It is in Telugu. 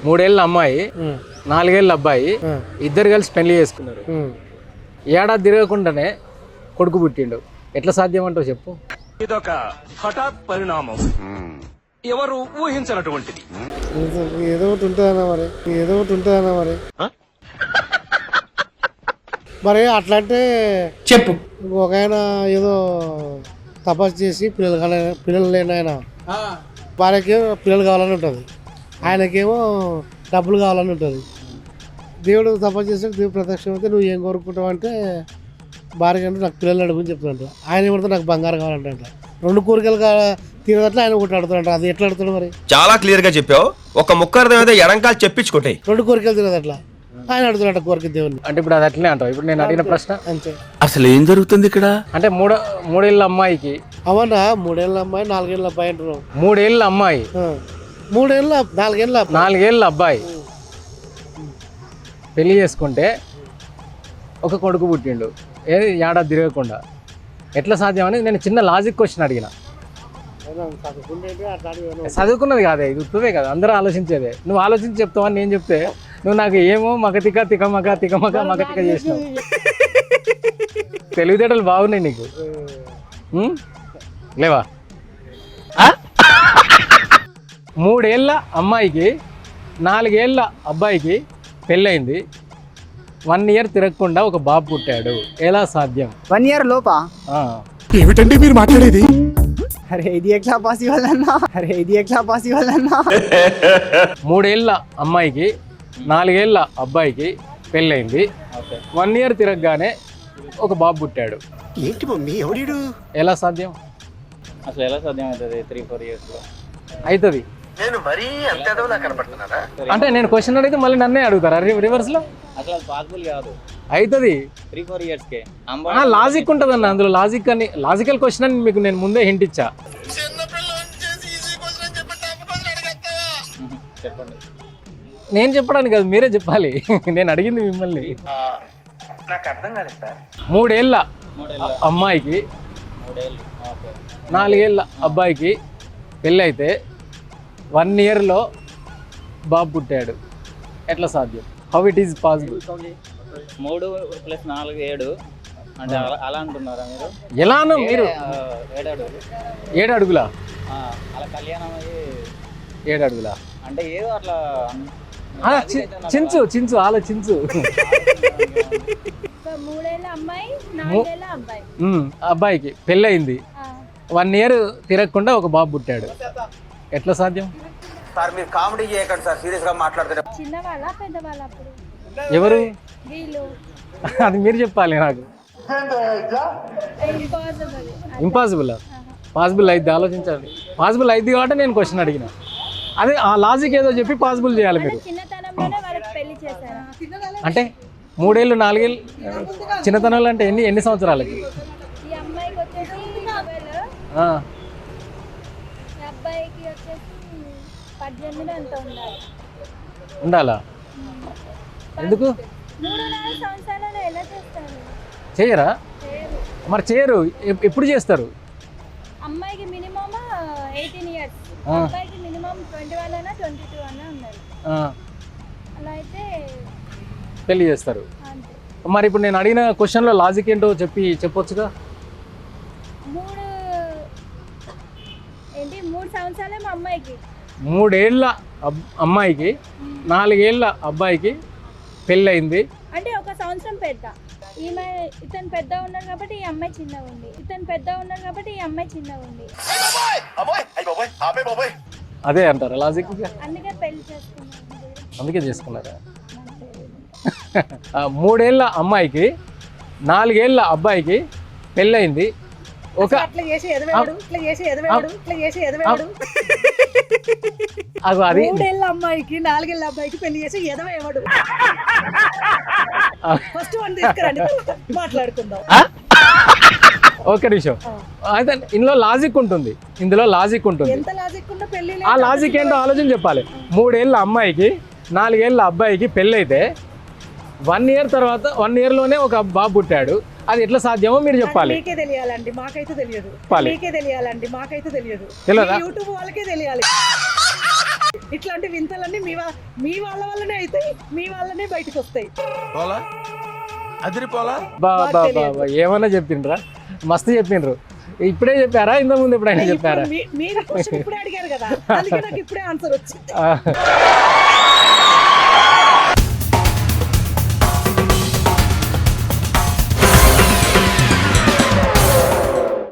3 ఏళ్ళ అమ్మాయి 4 ఏళ్ళ అబ్బాయి ఇద్దరు కలిసి పెళ్లి చేసుకున్నారు. ఏడాది తిరగకుండానే కొడుకు పుట్టిండు. ఎట్లా సాధ్యం అంటావు చెప్పు? ఇదొక హఠాత్ పరిణామం, ఎవరు ఊహించినటువంటిది. ఏదో ఒకటి ఉంటుందన్నా మరి మరి అట్లా అంటే చెప్పు. ఒక ఆయన ఏదో తపస్సు చేసి పిల్లలు లేని ఆయన భార్యకి పిల్లలు కావాలని ఉంటుంది, ఆయనకేమో డబ్బులు కావాలని ఉంటుంది. దేవుడు తపస్సు చేస్తే దేవుడు ప్రత్యక్షం అయితే నువ్వు ఏం కోరుకుంటావు అంటే భార్య అంటే నాకు పిల్లలు అడుగుని చెప్తాడంట. ఆయన ఏమంటే నాకు బంగారం కావాలంట. 2 కోరికలు తీరదట్లా ఆయన ఒకటి అడుగుతాడంట. అది ఎట్లా అడుగుతాడు మరి? చాలా క్లియర్ గా చెప్పావు. ఒక ముక్క అర్థమైతే ఎడంకాలు చెప్పించుకుంటాయి. 2 కోరికలు తీరదట్లా ఆయన అడుగుతాడంట కోరిక దేవుని. అంటే ఇప్పుడు అది అట్లనే అంటావు? ఇప్పుడు నేను అడిగిన ప్రశ్న అంతే. అసలు ఏం జరుగుతుంది ఇక్కడ? అంటే 3 ఏళ్ళ అమ్మాయికి అవునా? 3 ఏళ్ళ అమ్మాయి 4 ఏళ్ళ అబ్బాయి అంటున్నావు. 3 ఏళ్ళ అమ్మాయి 4 ఏళ్ళ అబ్బాయి పెళ్లి చేసుకుంటే ఒక కొడుకు పుట్టిండు. ఏది ఏడాది తిరగకుండా. ఎట్లా సాధ్యం అని నేను చిన్న లాజిక్ క్వశ్చన్ అడిగిన. చదువుకున్నది కాదే, ఇది ఉత్తమే కదా, అందరూ ఆలోచించేదే. నువ్వు ఆలోచించి చెప్తావని నేను చెప్తే నువ్వు నాకు ఏమో మగతిక తికమక చేసినావు. తెలివితేటలు బాగున్నాయి నీకు, లేవా? 3 ఏళ్ళ అమ్మాయికి 4 ఏళ్ళ అబ్బాయికి పెళ్ళయింది. 1 ఇయర్ తిరగకుండా ఒక బాబు పుట్టాడు. ఎలా సాధ్యం? 1 ఇయర్ లోపా? ఏమిటండి మీరు మాట్లాడేది? అరే ఇది ఎట్లా పాసిబుల్ అన్నా? 3 ఏళ్ళ అమ్మాయికి 4 ఏళ్ళ అబ్బాయికి పెళ్ళయింది. 1 ఇయర్ తిరగగానే ఒక బాబు పుట్టాడు. ఏంటి మమ్మీ ఎవడీడు? ఎలా సాధ్యం? అసలు ఎలా సాధ్యం అవుతుంది? 3-4 years లో అవుతుంది. నేను మరీ అంత ఎదవలా కనపడుతున్నారా? అంటే నేను క్వశ్చన్ అడిగితే మళ్ళీ నన్నే అడుగుతారా రివర్స్ లో? అసలు అది పాసిబుల్ కాదు. అవుతుంది. 3-4 years కే లాజిక్ ఉంటుంది అన్న అందులో. లాజికల్ క్వశ్చన్ అని మీకు నేను ముందే హింట్ ఇచ్చా. చెప్పండి. నేను చెప్పడానికి కాదు, మీరే చెప్పాలి. నేను అడిగింది మిమ్మల్ని. నాకు అర్థం కాలేదు సార్. 3 ఏళ్ళ అమ్మాయికి 3 ఏళ్ళు. ఓకే. 4 ఏళ్ళ అబ్బాయికి పెళ్ళి అయితే 1 ఇయర్లో బాబు పుట్టాడు. ఎట్లా సాధ్యం? How it is possible? 3 + 4 7 అంటే అలా అంటున్నారా మీరు? ఎలానో మీరు 7 అడుగులు. 7 అడుగులా? అలా కళ్యాణం అయ్యి 7 అడుగులా అంటే ఏదో అట్లా చించు ఆలోచించు. 3 ఏళ్ళ అమ్మాయి 4 ఏళ్ళ అబ్బాయి అబ్బాయికి పెళ్ళయింది. 1 ఇయర్ తిరగకుండా ఒక బాబు పుట్టాడు. ఎట్లా సాధ్యం? సార్ మీరు కామెడీ చేయకండి సార్, సీరియస్ గా మాట్లాడుతున్నారు. చిన్నవాళ్ళ పెద్దవాళ్ళ అప్పుడు ఎవరు? వీళ్ళు. అది మీరు చెప్పాలి నాకు. ఇంపాసిబుల్. పాసిబుల్ అయితే ఆలోచించాలి. పాసిబుల్ అయితే కాబట్టి నేను క్వశ్చన్ అడిగిన. అదే ఆ లాజిక్ ఏదో చెప్పి పాసిబుల్ చేయాలి మీరు. చిన్నతనంలోనే వాళ్ళకి పెళ్లి చేశారు. అంటే 3 ఏళ్ళు 4 ఏళ్ళు చిన్నతనంలో అంటే ఎన్ని సంవత్సరాలకి? ఈ అమ్మాయికి వచ్చేసి 12, ఈ అబ్బాయికి వచ్చేసి 18 ఎంత ఉండాలా? ఎందుకు 3-4 సంవత్సరాలలో ఎలా చేస్తారు? చేయరా? మరి చేయరు. ఎప్పుడు చేస్తారు? అమ్మాయికి మినిమం 18 years, అబ్బాయికి మినిమం 21 అన్నా 22 అన్నా ఉండాలి. అలా అయితే పెళ్లి చేస్తారు. అంతే. మరి ఇప్పుడు నేను అడిగిన క్వశ్చన్లో లాజిక్ ఏంటో చెప్పొచ్చుగా. 3 సంవత్సరాలే మా అమ్మాయికి. 3 ఏళ్ళ అమ్మాయికి 4 ఏళ్ళ అబ్బాయికి పెళ్ళయింది. అంటే 1 సంవత్సరం పెద్ద. ఇతను పెద్ద ఉన్నాడు కాబట్టి ఈ అమ్మాయి చిన్నగా ఉంది. అదే అంటారా లాజిక్? అందుకే పెళ్లి చేసుకున్నారు. అందుకే చేసుకున్నారా? 3 ఏళ్ళ అమ్మాయికి 4 ఏళ్ళ అబ్బాయికి పెళ్ళయింది. ఒక అది మూడేళ్ళ అమ్మాయికి 4 ఏళ్ళ అబ్బాయికి పెళ్లి చేసి ఎదవేవాడు. ఫస్ట్ వన్ తీసుకురండి, మాట్లాడుకుందాం. ఒక్క నిమిషం. అయితే ఇందులో లాజిక్ ఉంటుంది. ఎంత లాజిక్ ఉందో పెళ్లి. ఆ లాజిక్ ఏంటో ఆలోచన చెప్పాలి. 3 ఏళ్ళ అమ్మాయికి 4 ఏళ్ళ అబ్బాయికి పెళ్ళైతే 1 ఇయర్ తర్వాత 1 ఇయర్లోనే ఒక బాబు పుట్టాడు. అది ఎట్లా సాధ్యమో మీరు చెప్పాలి. మీకే తెలియాలండి, మాకైతే తెలియదు. మీకే తెలియాలండి, మాకైతే తెలియదు. తెలియదా? యూట్యూబ్ వాళ్ళకే తెలియాలి. ఇట్లాంటి వింతలన్నీ మీ వాళ్ళ వల్లనే అవుతాయి, మీ వాళ్ళనే బయటకు వస్తాయి. పోలా అదిరిపోలా. బా బా బా బా, ఏమన్నా చెప్పిండ్రా, మస్తు చెప్పిండ్రు. ఇప్పుడే చెప్పారా, ఇంత ముందు ఎప్పుడైనా చెప్పారా? మీరు క్వశ్చన్ ఇప్పుడే అడిగారు కదా, అందుకే నాకు ఇప్పుడే ఆన్సర్ వచ్చింది. ఆ.